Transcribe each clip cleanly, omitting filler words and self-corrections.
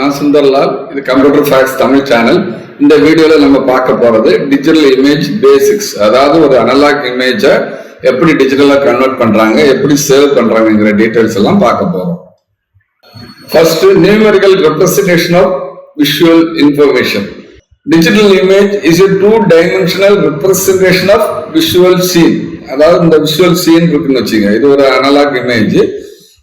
நான் சுந்தர்லால். இது computer facts Tamil channel. இந்த வீடியோல நம்ம பார்க்க போறது டிஜிட்டல் இமேஜ் பேசிக்ஸ். அதாவது ஒரு அனலாக் இமேஜை எப்படி டிஜிட்டலா கன்வெர்ட் பண்றாங்க, எப்படி சேவ் பண்றாங்கிற டீடைல்ஸ் எல்லாம் பார்க்க போறோம். First, numerical representation of visual information. Digital image is a two-dimensional representation of visual scene. அதாவது இந்த விஷுவல் சீன் இருக்குன்னு வச்சுங்க, இது ஒரு அனலாக் இமேஜ்.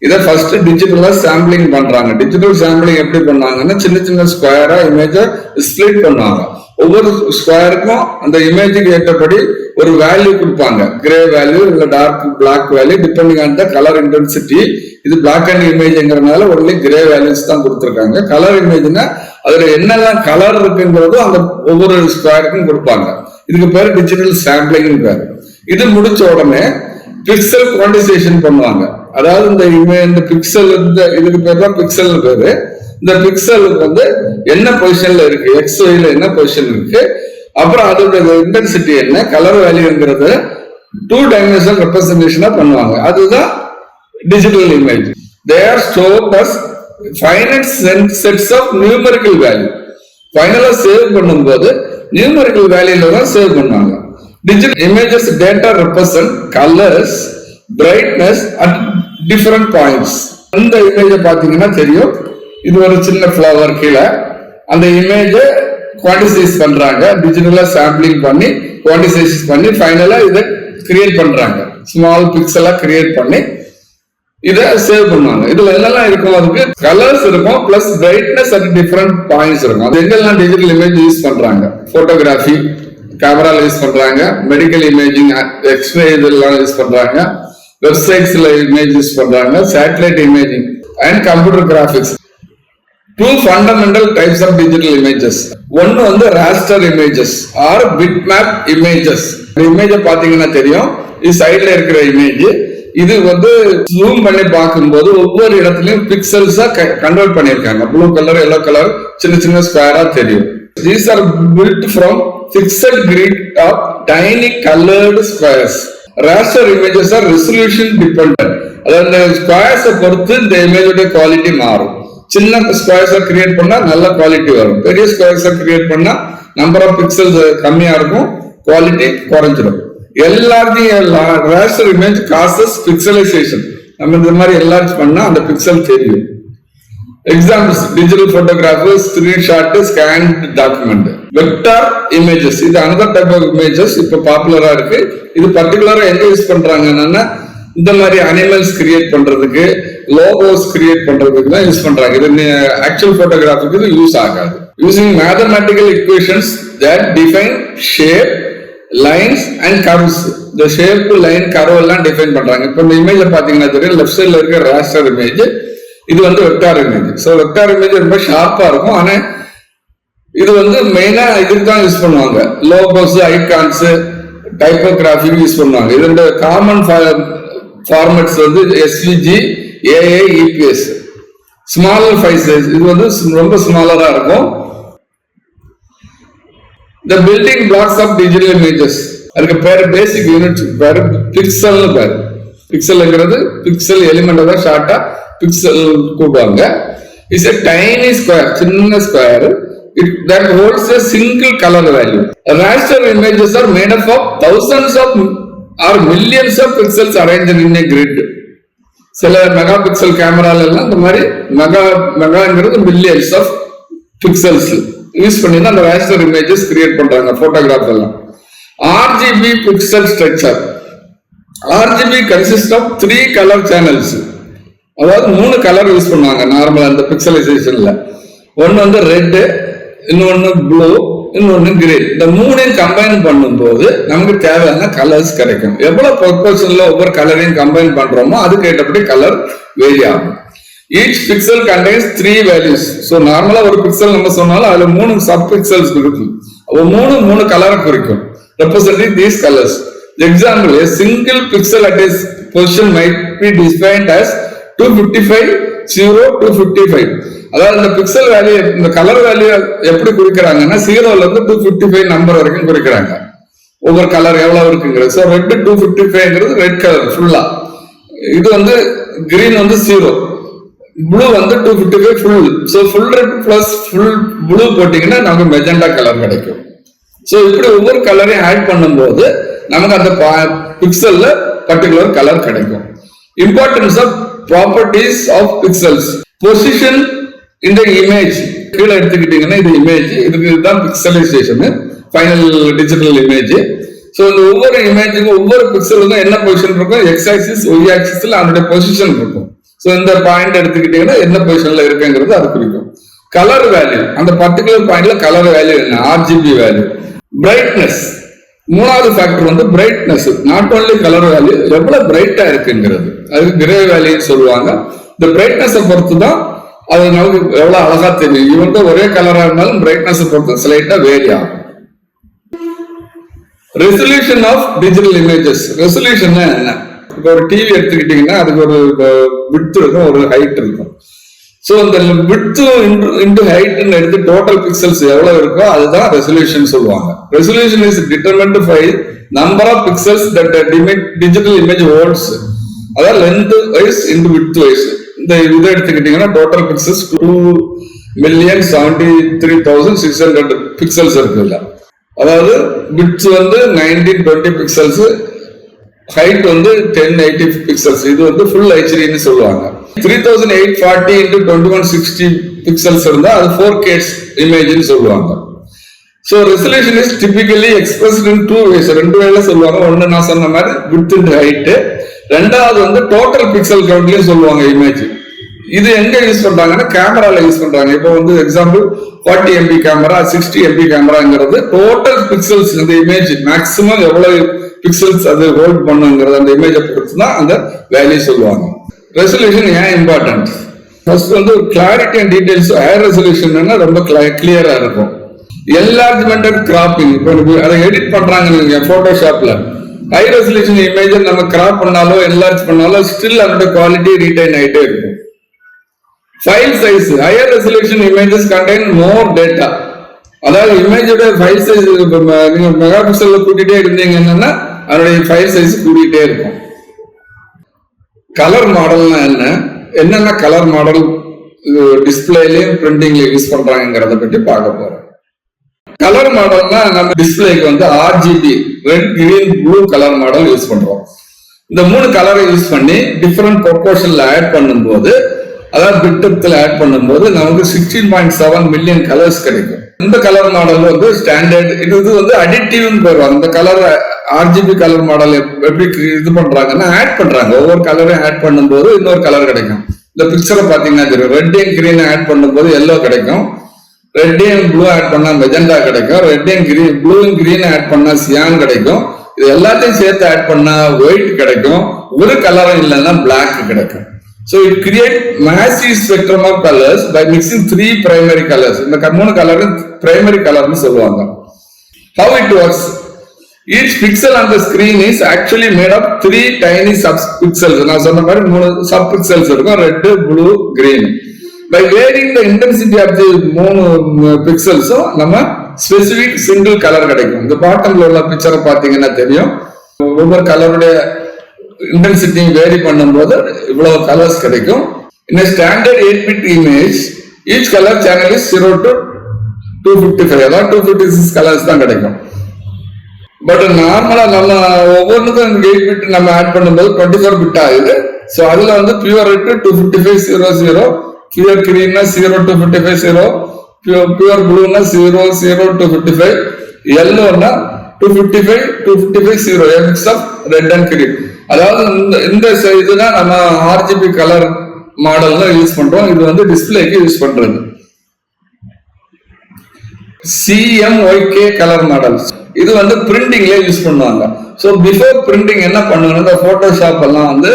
இதை ஃபர்ஸ்ட் டிஜிட்டலா சாம்பிளிங் பண்றாங்க. டிஜிட்டல் சாம்பிளிங் எப்படி பண்ணாங்கன்னா, சின்ன சின்ன ஸ்கொயரா இமேஜை ஸ்பிளிட் பண்ணுவாங்க. ஒவ்வொரு ஸ்கொயருக்கும் அந்த இமேஜுக்கு ஏற்றபடி ஒரு வேல்யூ கொடுப்பாங்க. கிரே வேல்யூ இல்ல dark black value, depending on the colour intensity. இது பிளாக் அண்ட் இமேஜ்ங்கிறதுனால ஒன்லி கிரே வேல்யூஸ் தான் கொடுத்துருக்காங்க. கலர் இமேஜ்னா அதுல என்னெல்லாம் கலர் இருக்குங்கிறது அந்த ஒவ்வொரு ஸ்கொயருக்கும் கொடுப்பாங்க. இதுக்கு பேர் டிஜிட்டல் சாம்பிளிங் பேர். இது முடிச்ச உடனே பிக்சல் குவான்டிசேஷன் பண்ணுவாங்க. அதாவது இந்த பிக்சல் இதுக்கு பேர் தான் பிக்சல் பேரு. இந்த பிக்சலுக்கு வந்து என்ன பொசிஷன்ல இருக்கு, எக்ஸ்ஒய்ல என்ன பொசிஷன் இருக்கு, அப்புறம் அதோட இன்டென்சிட்டி என்ன, கலர் வேல்யூங்கிறது டூ டைமென்ஷனல் ரெப்ரசன்டேஷனா பண்ணுவாங்க. அதுதான் digital image. They are stored as finite sets of numerical value. ஃபைனலா சேவ் பண்ணும்போது நியூமெரிக்கல் வேல்யூல தான் சேவ் பண்ணுவாங்க. Digital images data represent colors, brightness at different points. இந்த இமேஜை பாத்தீங்கன்னா தெரியும், இது ஒரு சின்ன ஃபிளவர். கீழே அந்த இமேஜை குவான்டிசைஸ் பண்றாங்க. டிஜிட்டலா சாம்பிளிங் பண்ணி குவான்டிசைஸ் பண்ணி ஃபைனலா இதை கிரியேட் பண்றாங்க. ஸ்மால் பிக்சலா கிரியேட் பண்ணி இதை சேவ் பண்ணுவாங்க. இதுல என்னெல்லாம் இருக்கும், அதுக்கு கலர்ஸ் இருக்கும், plus brightness at different points இருக்கும். அது எங்கெல்லாம் டிஜிட்டல் இமேஜ் யூஸ் பண்றாங்க, போட்டோகிராஃபி கேமரால யூஸ் பண்றாங்க, மெடிக்கல் இமேஜிங் எக்ஸ்ரே இதெல்லாம் யூஸ் பண்றாங்க, வெப்சைட்ஸ்ல இமேஜ் யூஸ் பண்றாங்க, satellite imaging and computer graphics. Two fundamental types of digital images. ஒன்னு வந்து raster images or bitmap images. இமேஜை பாத்தீங்கன்னா தெரியும், இது சைட்ல இருக்கிற இமேஜ். இது வந்து ஜூம் பண்ணி பார்க்கும்போது ஒவ்வொரு இடத்துலயும் பிக்சல்ஸா கன்வெர்ட் பண்ணிருக்காங்க. ப்ளூ கலர், எல்லோ கலர், சின்ன சின்ன ஸ்கொயரா தெரியும். These are built from fixed grid of tiny colored squares. Raster images are resolution dependent. அதாவது ஸ்கொயர்ஸ் பொறுத்து இந்த இமேஜோட குவாலிட்டி மாறும். சின்ன ஸ்கொயர்ஸை கிரியேட் பண்ணா நல்ல குவாலிட்டி வரும். பெரிய ஸ்கொயர்ஸை கிரியேட் பண்ணா நம்பர் ஆஃப் பிக்சல்ஸ் கம்மியா இருக்கும், குவாலிட்டி குறைஞ்சிடும். எல்லாத்தையும் raster image causes pixelization. நம்ம இந்த மாதிரி என்லார்ஜ் பண்ணா அந்த பிக்சல் தெரியும். Examples: digital photography, screenshot, scan document. Vector images, இது அனதர் டைப் ஆஃப் இமேஜஸ் இப்ப பாப்புலரா இருக்கு. இது பர்டிகுலரா எங்க யூஸ் பண்றாங்கன்னா, இந்த மாதிரி அனிமல்ஸ் கிரியேட் பண்றதுக்கு, லோகோஸ் கிரியேட் பண்றதுக்கு தான் யூஸ் பண்றாங்க. இது ஆக்சுவல் போட்டோகிராஃபிக்கு இது யூஸ் ஆகாது. Using mathematical equations that define shape, lines and curves. இந்த ஷேப், லைன், கர்வ் எல்லாம் டிஃபைன் பண்றாங்க. இப்ப இந்த இமேஜ் பாத்தீங்கன்னா தெரியும், லெஃப்ட் சைட்ல இருக்க ராஸ்டர் இமேஜ், இது வந்து vector image. So vector image ரொம்ப ஷார்ப்பா இருக்கும். ஆனா இது வந்து மெயினா இதுக்கு தான் யூஸ் பண்ணுவாங்க. லோகோஸ், ஐகான்ஸ், டைப்போகிராஃபி யூஸ் பண்ணுவாங்க. இதோட காமன் ஃபார்மேட்ஸ் வந்து SVG, AA, EPS. Smaller file size, இது வந்து ரொம்ப ஸ்மாலரா இருக்கும். The building blocks of digital images. அதுக்கு பேர் பேசிக் யூனிட் பேர் பிக்சல்னு பேர். பிக்சல்ங்கிறது பிக்சல் எலிமெண்ட் தான் ஷார்ட்டா பிக்சல் கூடுவாங்க. இட்ஸ் a tiny square, சின்ன square that holds a single color value. Raster images are made up of thousands of or millions of pixels arranged in a grid. சில megapixel கேமரால எல்லாம் இந்த மாதிரி மெகாங்கிறது மில்லியன்ஸ் ஆஃப் பிக்சல்ஸ் யூஸ் பண்ணி தான் அந்த ராஸ்டர் இமேஜஸ் கிரியேட் பண்றாங்க போட்டோகிராஃப் எல்லாம். RGB pixel structure. RGB consist of 3 colour channels. அதாவது 3 கலர் யூஸ் பண்ணுவாங்க நார்மலா இந்த பிக்சலைசேஷன்ல. ஒன்னு வந்து ரெட், இன்னொன்னு ப்ளூ, இன்னொன்னு கிரீன். இந்த 3ஐயும் கம்பைன் பண்ணும்போது நமக்கு தேவையான கலர்ஸ் கிடைக்கும். எவ்வளவு ப்ரொபோர்ஷன்ல ஒவ்வொரு கலரையும் கம்பைன் பண்றோமோ அதுக்கு ஏற்றபடி கலர் வேரி ஆகும். Each pixel contains 3 values. So நார்மலா ஒரு பிக்சல் நம்ம சொன்னாலும் அதுல 3 சப் பிக்சல்ஸ் இருக்கும். அப்போ 3 கலரை குறிக்கும், representing these colors. The example, a single pixel at its position might be defined as 255, 0, 255. அதாவது இந்த பிக்சல் வேல்யூ, இந்த கலர் வேல்யூ எப்படி குறிக்கிறாங்கன்னா 0ல இருந்து 255 நம்பர் வரைக்கும் குறிக்கிறாங்க. ஒவ்வொரு கலர் எவ்வளவு இருக்குங்கிறது. ஸோ ரெட் 255ங்கிறது ரெட் கலர் ஃபுல்லா. இது வந்து கிரீன் வந்து 0, ப்ளூ வந்து 255 full. So full red plus full blue போட்டீங்கன்னா நமக்கு மெஜெண்டா கலர் கிடைக்கும். ஸோ இப்படி ஒவ்வொரு கலரையும் ஆட் பண்ணும்போது நமக்கு அந்த பிக்சல்ல பர்டிகுலர் கலர் கிடைக்கும். Importance of properties of pixels. Position இந்த இமேஜ் கீழே எடுத்துக்கிட்டீங்கன்னா இது இமேஜ், இதுக்கு இதுதான் pixelisation, final digital image. So இந்த ஒவ்வொரு இமேஜுக்கும் ஒவ்வொரு பிக்சலுக்கும் என்ன பொசிஷன் இருக்கும், எக்ஸ் ஆக்சிஸ் ஒய் ஆக்சிஸ்ல அதனுடைய பொசிஷன் இருக்கும். ஸோ இந்த பாயிண்ட் எடுத்துக்கிட்டீங்கன்னா என்ன பொசிஷன்ல இருக்குங்கிறது அது குறிக்கும். கலர் வேல்யூ, அந்த பர்டிகுலர் பாயிண்ட்ல கலர் வேல்யூ என்ன, ஆர்ஜிபி வேல்யூ. பிரைட்னஸ், மூணாவது ஃபேக்டர் வந்து brightness. Not only colour value, எவ்வளவு பிரைட்டா இருக்குங்கிறது, அது கிரே வேல்யூன்னு சொல்லுவாங்க. இந்த பிரைட்னஸ் பொறுத்து தான் அது நமக்கு எவ்வளவு அழகா தெரியும். இவங்க ஒரே கலரா இருந்தாலும் பிரைட்னஸ் பொறுத்து ஸ்லைட்டா வேரி ஆகும். Resolution of digital images. Resolution என்ன, இப்போ ஒரு டிவி எடுத்துக்கிட்டீங்கன்னா அதுக்கு ஒரு விட்த் இருக்கும், ஒரு ஹைட் இருக்கும். ஸோ இந்த விட்த் இன்டு ஹைட்னு எடுத்து டோட்டல் பிக்சல்ஸ் எவ்வளவு இருக்கோ அதுதான் ரெசல்யூஷன் சொல்லுவாங்க. Resolution is determined by number of pixels that digital image holds. அதாவது length wise into width wise. இந்த இதை எடுத்துக்கிட்டீங்கன்னா டோட்டல் பிக்சல்ஸ் 2,73,600 பிக்சல்ஸ் இருக்குல்ல. அதாவது விட்த் வந்து 1920 பிக்சல்ஸ், ஹைட் வந்து 1080 பிக்சல்ஸ். இது வந்து ஃபுல் ஹெச்டின்னு சொல்லுவாங்க. 3840 into 2160 பிக்சல்ஸ் இருந்தா அது 4K இமேஜ்னு சொல்லுவாங்க. So resolution is typically expressed in two ways. ரெண்டு வேல சொல்லுவாங்க. ஒன்னு நான் சொன்ன மாதிரி width and height, ரெண்டாவது வந்து டோட்டல் பிக்சல் கவுண்ட்லயும் சொல்லுவாங்க இமேஜ். இது எங்க யூஸ் பண்றாங்கன்னா கேமரால யூஸ் பண்றாங்க. இப்போ வந்து எக்ஸாம்பிள் 40 MB கேமரா, 60 MB கேமராங்கிறது டோட்டல் பிக்சல்ஸ், இந்த இமேஜ் மேக்சிமம் எவ்வளவு பிக்சல்ஸ் அது ஹோல்ட் பண்ணுங்கிறது அந்த இமேஜை பொறுத்து தான் அந்த வேல்யூ சொல்லுவாங்க. ரெசல்யூஷன் ஏன் இம்பார்ட்டன்ட்? ஃபர்ஸ்ட் வந்து clarity and details. Higher resolution ரொம்ப கிளியரா இருக்கும். என்லார்ஜ்மெண்ட் அண்ட் கிராப்பிங், இப்போ அதை எடிட் பண்றாங்க நீங்க போட்டோஷாப்ல, ஹை ரெசல்யூஷன் இமேஜை நம்ம கிராப் பண்ணாலோ என்லார்ஜ் பண்ணாலோ ஸ்டில் அதோட குவாலிட்டி ரீடைன் ஆயிட்டே இருக்கும். File size, higher resolution images contain மோர் டேட்டா. அதாவது இமேஜோட ஃபைல் சைஸ் நீங்க மெகா பிக்சல்ல கூட்டிட்டே இருந்தீங்கன்னா அதனுடைய ஃபைல் சைஸ் கூட்டிகிட்டே இருக்கும். கலர் மாடல்னா என்னென்ன கலர் மாடல் டிஸ்பிளேலயும் பிரிண்டிங்லயும் யூஸ் பண்றாங்கிறத பற்றி பார்க்க போறோம். கலர் மாடல்னா நம்ம டிஸ்பிளேக்கு வந்து RGB, red green blue colour model use பண்றோம். இந்த மூணு கலரை யூஸ் பண்ணி டிஃபரெண்ட் ப்ரொபோர்ஷன்ல ஆட் பண்ணும்போது, அதாவது பிட்டப்ல ஆட் பண்ணும்போது நமக்கு 16.7 மில்லியன் கலர்ஸ் கிடைக்கும். இந்த கலர் மாடல் வந்து ஸ்டாண்டர்ட். இது வந்து அடிட்டிவ்னு பேர். அந்த கலர் ஆர்ஜிபி கலர் மாடல் எப்படி இது பண்றாங்கன்னா ஆட் பண்றாங்க. ஒவ்வொரு கலரையும் ஆட் பண்ணும்போது இன்னொரு கலர் கிடைக்கும். இந்த பிக்சரை பாத்தீங்கன்னா தெரியும். ரெட் அண்ட் கிரீன் ஆட் பண்ணும்போது எல்லோ கிடைக்கும், ரெட் அண்ட் ப்ளூ ஆட் பண்ணா மெஜெண்டா கிடைக்கும், red and green blue and green add பண்ணா சியான் கிடைக்கும். இது எல்லாத்தையும் சேர்த்து ஆட் பண்ணா ஒயிட் கிடைக்கும். ஒரு கலரும் இல்லைன்னா பிளாக் கிடைக்கும். So it create massive spectrum of colors by mixing three primary colors. இந்த மூணு கலர் primary கலர்னு சொல்லுவாங்க. How it works? Each pixel on the screen is actually made of three tiny sub-pixels. நான் சொன்ன மாதிரி மூணு sub-pixels இருக்கும், red, blue, green. By varying the intensity of the மூணு பிக்சல்ஸும் நம்ம ஸ்பெசிபிக் சிங்கிள் கலர் கிடைக்கும். இந்த பாட்டம்ல உள்ள பிக்சரை பார்த்தீங்கன்னா தெரியும். ஒவ்வொரு கலருடைய இன்டென்சிட்டி வேரி பண்ணும்போது இவ்வளவு கலர்ஸ் கிடைக்கும். In a standard 8-bit image, each color channel is 0 to 255. அதாவது 256 கலர்ஸ் தான் கிடைக்கும். பட் நார்மலா நம்ம ஒவ்வொன்றுக்கும் 8-bit நம்ம ஆட் பண்ணும்போது 24 பிட் ஆகுது. ஸோ அதுல வந்து பியூர் ரெட் 25500, பியூர் கிரீன்னா 0 to 255, பியூர் ப்ளூன்னா 0 to 55, எல்லோன்னா 255 255 a mix of red and green. அதாவது இந்த இதுதான் நம்ம ஆர்ஜிபி கலர் மாடல்ல யூஸ் பண்றோம். இது வந்து டிஸ்பிளேக்கு யூஸ் பண்றது. CMYK கலர் மாடல் இது வந்து பிரிண்டிங்ல யூஸ் பண்ணுவாங்க. ஸோ பிஃபோர் பிரிண்டிங் என்ன பண்ணுவாங்க, இந்த போட்டோஷாப் எல்லாம் வந்து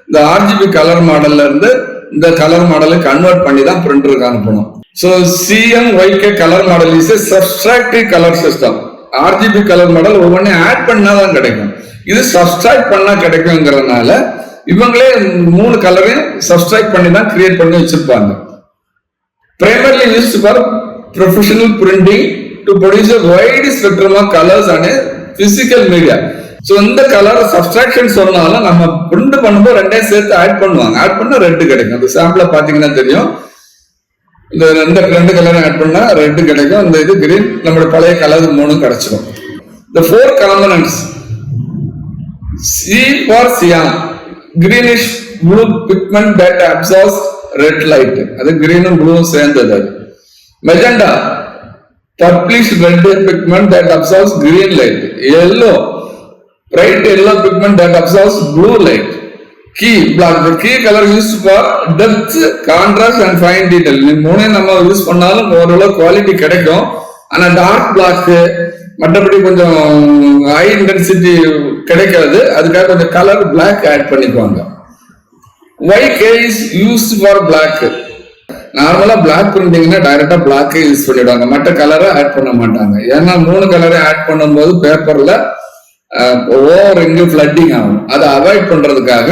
இந்த ஆர்ஜிபி கலர் மாடல்ல இருந்து இந்த கலர் மாடலை கன்வெர்ட் பண்ணி தான் பிரிண்டருக்கு அனுப்பணும். So CMYK colour model is a subtractive colour system. RGB colour model ஒவ்வொன்றையும் ஆட் பண்ணாதான் கிடைக்கும். இது சப்ஸ்ட்ராக்ட் பண்ணா கிடைக்குங்கிறதுனால இவங்களே மூணு கலரையும் சப்ஸ்ட்ராக்ட் பண்ணி தான் கிரியேட் பண்ணி வச்சிருப்பாங்க. primarily used for professional printing to produce a wide spectrum of colors on a physical media. So இந்த கலர் சப்ஸ்ட்ராக்ஷன் சொன்னாலும் நம்ம பிரிண்ட் பண்ணும்போது ரெண்டையும் சேர்த்து ஆட் பண்ணுவாங்க. ஆட் பண்ணா ரெட் கிடைக்கும். அந்த சாம்பிள பாத்தீங்கன்னா தெரியும். இந்த ரெண்டு கலரும் ஆட் பண்ணா ரெட் கிடைக்கும். இந்த இது கிரீன், நம்மளோட பழைய கலர் 3 கிடைச்சிடும். The 4 components. C for cyan, greenish blue pigment that absorbs red light. அது green and blue சேர்ந்தது. Magenta, purplish red pigment that absorbs green light. Yellow, bright yellow pigment that absorbs blue light. Key, black. The key color used for depth, contrast and fine detail. இந்த மூணையும் நம்ம use பண்ணாலும் ஓரளவு quality கிடைக்கும். ஆனா dark black மற்றபடி கொஞ்சம் high intensity கிடைக்காது. அதுக்காக கொஞ்சம் கலர் பிளாக் ஆட் பண்ணிக்குவாங்க. White is used for black. நார்மலா பிளாக் பிரிண்டிங்னா டைரக்டா பிளாக்கே யூஸ் பண்ணிடுவாங்க. மற்ற கலரை ஆட் பண்ண மாட்டாங்க. ஏன்னா 3 கலரை ஆட் பண்ணும்போது பேப்பர்ல ஓவர் இங்கு ஃபிளட்டிங் ஆகும். அதை அவாய்ட் பண்றதுக்காக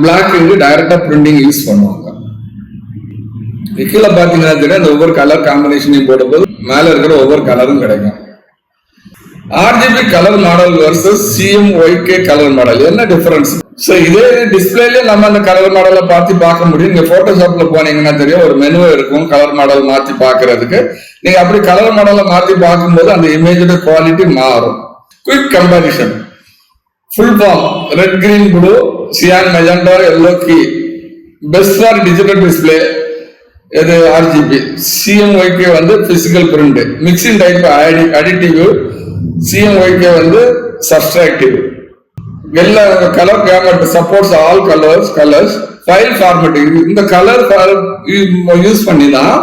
பிளாக் இங்கு டைரக்டா பிரிண்டிங் யூஸ் பண்ணுவாங்க. கீழே பாத்தீங்கன்னா தெரியும், இந்த ஒவ்வொரு கலர் காம்பினேஷனையும் போடும்போது மேல இருக்கிற ஒவ்வொரு கலரும் கிடைக்கும். RGB colour model versus CMYK colour model என்ன டிஃபரன்ஸ்? சோ இதே டிஸ்பிளேலயே நம்ம அந்த கலர் மாடலை பார்க்க முடியும். நீங்க போட்டோஷாப்ல போனீங்கன்னா தெரியும், ஒரு மெனு இருக்கும் கலர் மாடல் மாத்தி பாக்குறதுக்கு. நீங்க அப்படி கலர் மாடலை மாத்தி பார்க்கும்போது அந்த இமேஜோட குவாலிட்டி மாறும். Quick comparison. Full form red, green, blue, cyan, magenta, yellow key. Best for digital display இது RGB. CMYK வந்து physical print. Mixing type additive. CMYK வந்து சப்ஸ்ட்ராக்டிவ். எல்லா colour gamut supports all colours. File formatting. இந்த colour use பண்ணி தான்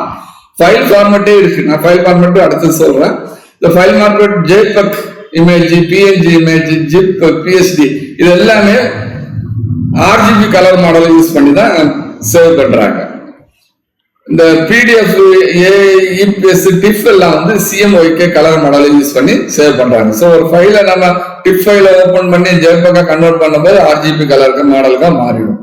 file ஃபார்மேட்டே இருக்கு. நான் file format அடுத்து சொல்றேன். இந்த file format JPEG image, PNG image, ZIP, PSD இது எல்லாமே RGB கலர் மாடலை யூஸ் பண்ணி தான் சேவ் பண்றாங்க. இந்த PDF, EPS, TIFF எல்லாம் வந்து CMYK கலர் மாடலை யூஸ் பண்ணி சேவ் பண்றாங்க. ஸோ ஒரு ஃபைலை நம்ம TIFF ஃபைலை ஓபன் பண்ணி JPEG கன்வெர்ட் பண்ணும்போது RGB கலருக்கு மாடலுக்கு மாறிடும்.